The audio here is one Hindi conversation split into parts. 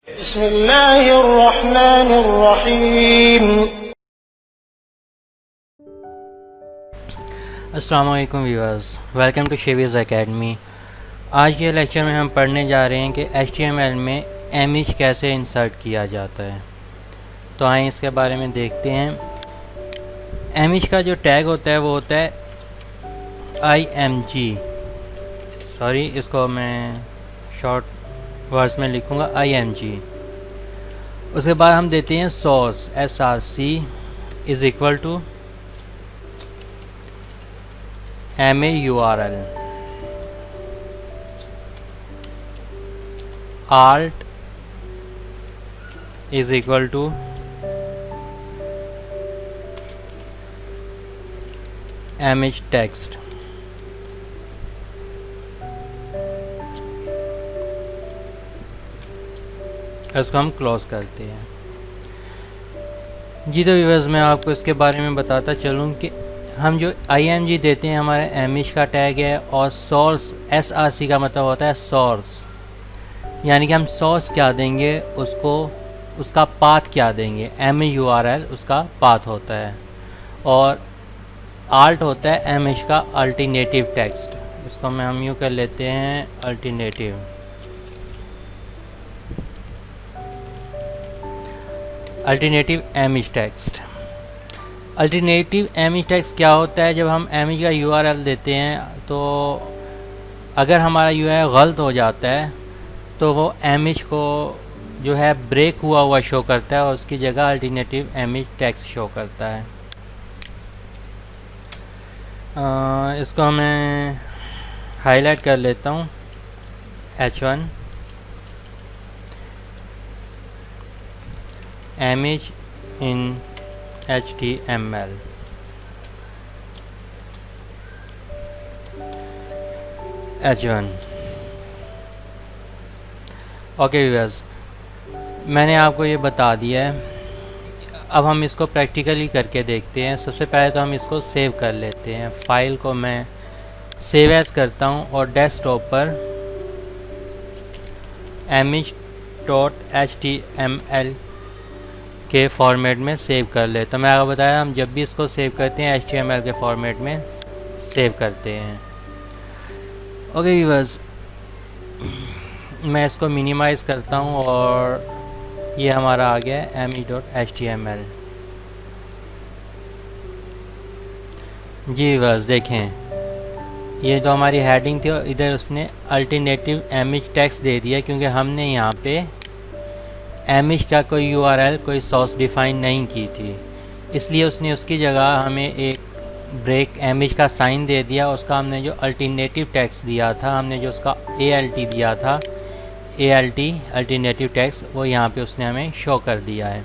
बिस्मिल्लाहिर्रहमानिर्रहीम। अस्सलाम वालेकुम व्यूअर्स, वेलकम टू शेवीज़ एकेडमी। आज के लेक्चर में हम पढ़ने जा रहे हैं कि HTML में इमेज कैसे इंसर्ट किया जाता है। तो आइए इसके बारे में देखते हैं। इमेज का जो टैग होता है वो होता है IMG। सॉरी, इसको मैं शॉर्ट वर्ड्स में लिखूँगा IMG। उसके बाद हम देते हैं source SRC is equal to MAURL। alt is equal to image text। इसको हम क्लोज करते हैं। जी तो व्यूअर्स, मैं आपको इसके बारे में बताता चलूँ कि हम जो IMG देते हैं हमारे इमेज का टैग है, और सोर्स SRC का मतलब होता है सोर्स, यानी कि हम सोर्स क्या देंगे उसको, उसका पाथ क्या देंगे। MAURL उसका पाथ होता है, और आल्ट होता है इमेज का अल्टरनेटिव टेक्स्ट। इसको मैं हम यूँ कर लेते हैं alternative. Alternative image text. Alternative image text क्या होता है? जब हम इमेज का URL देते हैं तो अगर हमारा URL गलत हो जाता है तो वो इमेज को जो है ब्रेक हुआ हुआ शो करता है, और उसकी जगह अल्टरनेटिव इमेज टेक्स्ट शो करता है। इसको मैं हाईलाइट कर लेता हूँ H1 image in HTML। H1 okay viewers, मैंने आपको ये बता दिया है। अब हम इसको प्रैक्टिकली करके देखते हैं। सबसे पहले तो हम इसको सेव कर लेते हैं। फाइल को मैं सेव एज करता हूँ और डेस्कटॉप पर image.html के फॉर्मेट में सेव कर लेता हूँ। मैं आपको बताया, हम जब भी इसको सेव करते हैं HTML के फॉर्मेट में सेव करते हैं। ओके व्यूअर्स, मैं इसको मिनिमाइज़ करता हूँ और ये हमारा आ गया है image.html। जी व्यूअर्स देखें, ये जो हमारी हेडिंग थी इधर उसने अल्टरनेटिव इमेज टेक्स्ट दे दिया, क्योंकि हमने यहाँ पे इमेज का कोई URL कोई सोर्स डिफ़ाइन नहीं की थी, इसलिए उसने उसकी जगह हमें एक ब्रेक इमेज का साइन दे दिया। उसका हमने जो अल्टरनेटिव टेक्स्ट दिया था, हमने जो उसका ALT दिया था, ALT अल्टरनेटिव टेक्स्ट, वो यहाँ पे उसने हमें शो कर दिया है।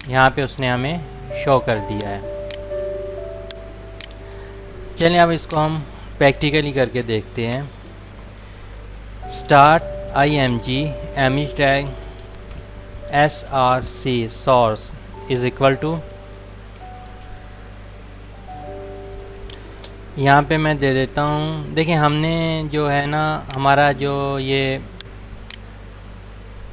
यहाँ पे उसने हमें शो कर दिया है। चलिए अब इसको हम प्रैक्टिकली करके देखते हैं। Start IMG image tag SRC source is equal to, यहाँ पे मैं दे देता हूँ। देखिए, हमने जो है ना, हमारा जो ये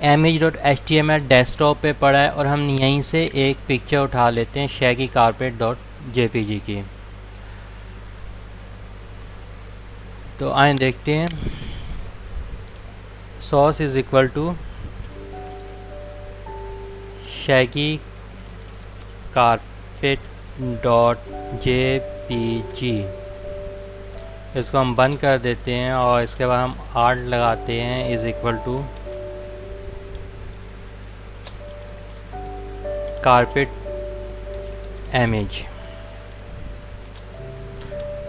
image.html डेस्कटॉप पे पड़ा है, और हम यहीं से एक पिक्चर उठा लेते हैं शैगी कारपेट.jpg की। तो आए देखते हैं। Source is equal to shaggy carpet. इसको हम बंद कर देते हैं, और इसके बाद हम आर्ट लगाते हैं is equal to carpet image,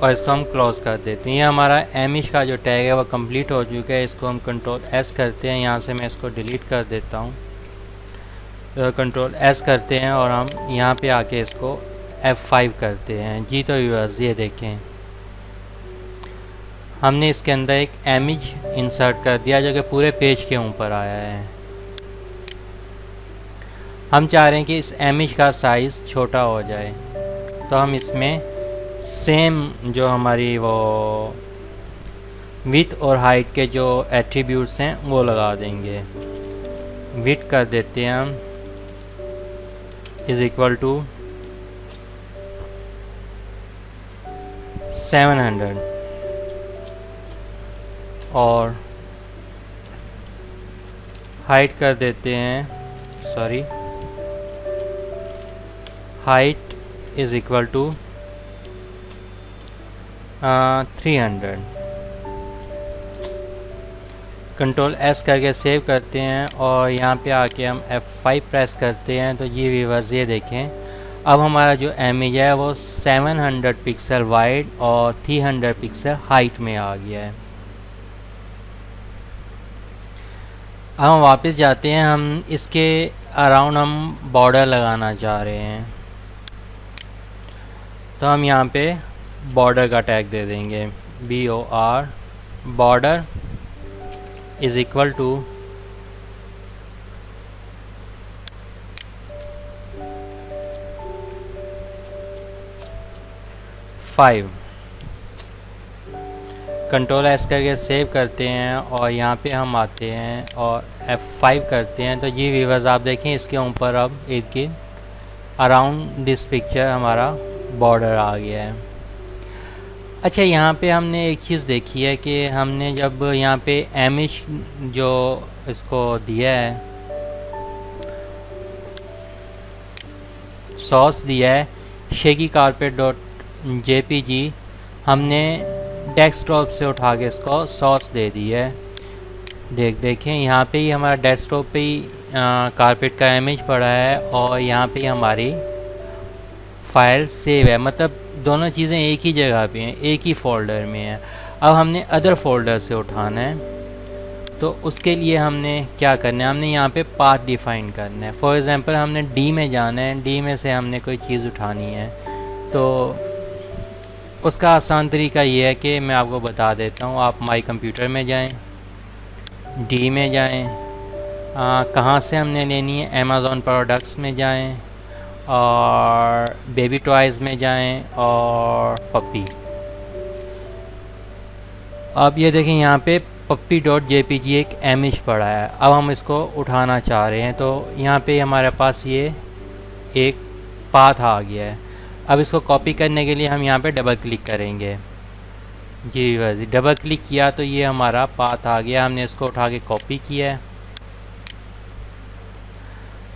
और इसको हम क्लोज कर देते हैं। ये हमारा इमेज का जो टैग है वो कंप्लीट हो चुका है। इसको हम Ctrl+S करते हैं। यहाँ से मैं इसको डिलीट कर देता हूँ। Ctrl+S करते हैं और हम यहाँ पे आके इसको F5 करते हैं। जी तो व्यूअर्स, ये देखें, हमने इसके अंदर एक इमेज इंसर्ट कर दिया जो कि पूरे पेज के ऊपर आया है। हम चाह रहे हैं कि इस इमेज का साइज़ छोटा हो जाए, तो हम इसमें सेम जो हमारी वो विड्थ और हाइट के जो एट्रीब्यूट्स हैं वो लगा देंगे। विड्थ कर देते हैं हम इज़ इक्वल टू 700 और हाइट कर देते हैं, sorry, height is equal to 300। Control S करके सेव करते हैं और यहाँ पे आके हम F5 प्रेस करते हैं तो ये व्यूअर्स ये देखें, अब हमारा जो इमेज है वो 700 पिक्सल वाइड और 300 पिक्सल हाइट में आ गया है। अब हम वापस जाते हैं, हम इसके अराउंड हम बॉर्डर लगाना चाह रहे हैं तो हम यहाँ पे बॉर्डर का टैग दे देंगे BOR border is equal to 5। Control S करके सेव करते हैं और यहाँ पे हम आते हैं और F5 करते हैं तो ये व्यूअर्स आप देखें इसके ऊपर अब एक अराउंड दिस पिक्चर हमारा बॉर्डर आ गया है। अच्छा, यहाँ पे हमने एक चीज़ देखी है कि हमने जब यहाँ पे इमेज जो इसको दिया है, सॉस दिया है शेकी कारपेट .jpg, हमने डेस्कटॉप से उठा के इसको सॉस दे दी है। देखें यहाँ पे ही हमारा डेस्कटॉप पे ही कारपेट का इमेज पड़ा है और यहाँ पे हमारी फाइल सेव है, मतलब दोनों चीज़ें एक ही जगह पे हैं, एक ही फोल्डर में है। अब हमने अदर फोल्डर से उठाना है तो उसके लिए हमने क्या करना है, हमने यहाँ पे पाथ डिफ़ाइन करना है। फॉर एग्ज़ाम्पल हमने डी में जाना है, डी में से हमने कोई चीज़ उठानी है तो उसका आसान तरीका ये है कि मैं आपको बता देता हूँ। आप माई कंप्यूटर में जाएं, डी में जाएं, कहाँ से हमने लेनी है, अमेज़ॉन प्रोडक्ट्स में जाएं और बेबी टॉयज़ में जाएं और पप्पी। अब ये देखें यहाँ पे पप्पी .jpg एक इमेज पड़ा है। अब हम इसको उठाना चाह रहे हैं तो यहाँ पे हमारे पास ये एक पाथ आ गया है। अब इसको कॉपी करने के लिए हम यहाँ पे डबल क्लिक करेंगे। जी बस डबल क्लिक किया तो ये हमारा पाथ आ गया। हमने इसको उठा के कॉपी किया है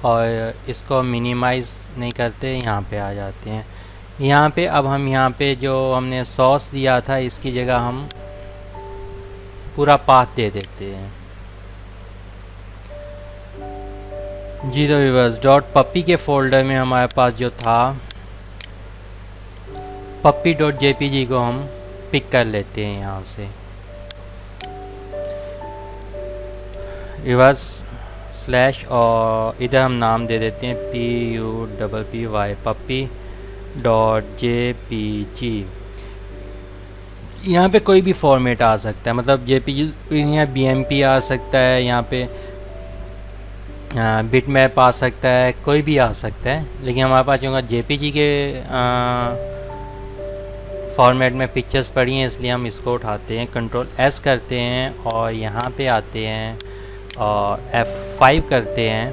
और इसको मिनिमाइज़ नहीं करते, यहाँ पे आ जाते हैं। यहाँ पे अब हम यहाँ पे जो हमने सॉस दिया था इसकी जगह हम पूरा पाथ दे देते हैं। जी तो व्यूअर्स .पप्पी के फोल्डर में हमारे पास जो था पप्पी .jpg को हम पिक कर लेते हैं यहाँ से, रिवर्स स्लैश और इधर हम नाम दे देते हैं PUPPY पप्पी .jpg। यहाँ पे कोई भी फॉर्मेट आ सकता है, मतलब JPG या BMP आ सकता है, यहाँ पे बिट मैप आ सकता है, कोई भी आ सकता है, लेकिन हमारे पास जो JPG के फॉर्मेट में पिक्चर्स पड़ी हैं इसलिए हम इसको उठाते हैं, कंट्रोल एस करते हैं और यहाँ पे आते हैं और F5 करते हैं।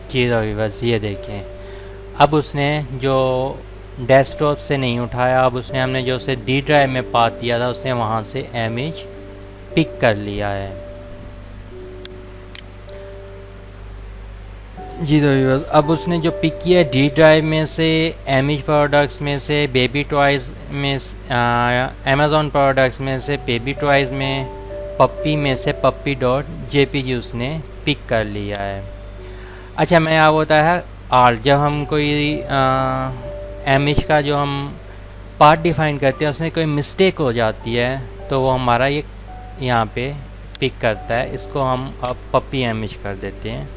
जी बस ये देखें, अब उसने जो डेस्कटॉप से नहीं उठाया, अब उसने हमने जो उसे डी ड्राइव में पाथ दिया था उसने वहाँ से इमेज पिक कर लिया है। जी तो व्यूअर्स अब उसने जो पिक किया डी ड्राइव में से, इमेज प्रोडक्ट्स में से, बेबी टॉयज़ में, अमेज़ॉन प्रोडक्ट्स में से बेबी टॉयज़ में, पप्पी में से पप्पी .jpg उसने पिक कर लिया है। अच्छा, मैं आप होता है आर्ट, जब हम कोई इमेज का जो हम पार्ट डिफ़ाइन करते हैं उसमें कोई मिस्टेक हो जाती है तो वो हमारा ये यहाँ पे पिक करता है। इसको हम अब पप्पी इमेज कर देते हैं।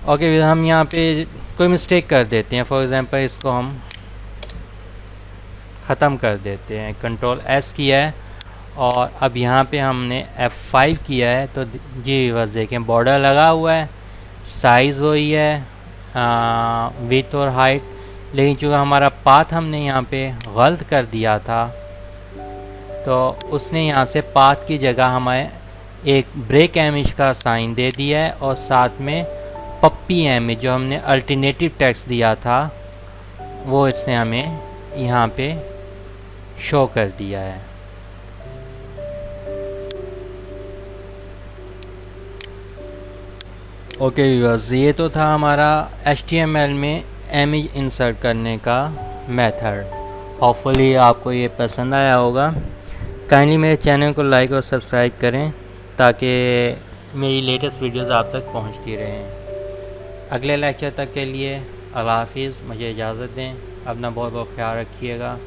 ओके, फिर हम यहाँ पे कोई मिस्टेक कर देते हैं, फॉर एग्ज़ाम्पल इसको हम ख़त्म कर देते हैं, कंट्रोल एस किया है और अब यहाँ पे हमने F5 किया है तो जी बस देखें बॉर्डर लगा हुआ है, साइज़ वही है, विड्थ और हाइट, लेकिन चूँकि हमारा पाथ हमने यहाँ पे गलत कर दिया था तो उसने यहाँ से पाथ की जगह हमें एक ब्रेक इमेज का साइन दे दिया है और साथ में पप्पी इमेज जो हमने अल्टरनेटिव टेक्स्ट दिया था वो इसने हमें यहाँ पे शो कर दिया है। ओके व्यूअर्स, ये तो था हमारा HTML में इमेज इंसर्ट करने का मेथड। होपफुली आपको ये पसंद आया होगा। काइंडली मेरे चैनल को लाइक और सब्सक्राइब करें ताकि मेरी लेटेस्ट वीडियोस आप तक पहुंचती रहें। अगले लेक्चर तक के लिए अल्लाह हाफिज़, मुझे इजाज़त दें। अपना बहुत बहुत ख्याल रखिएगा।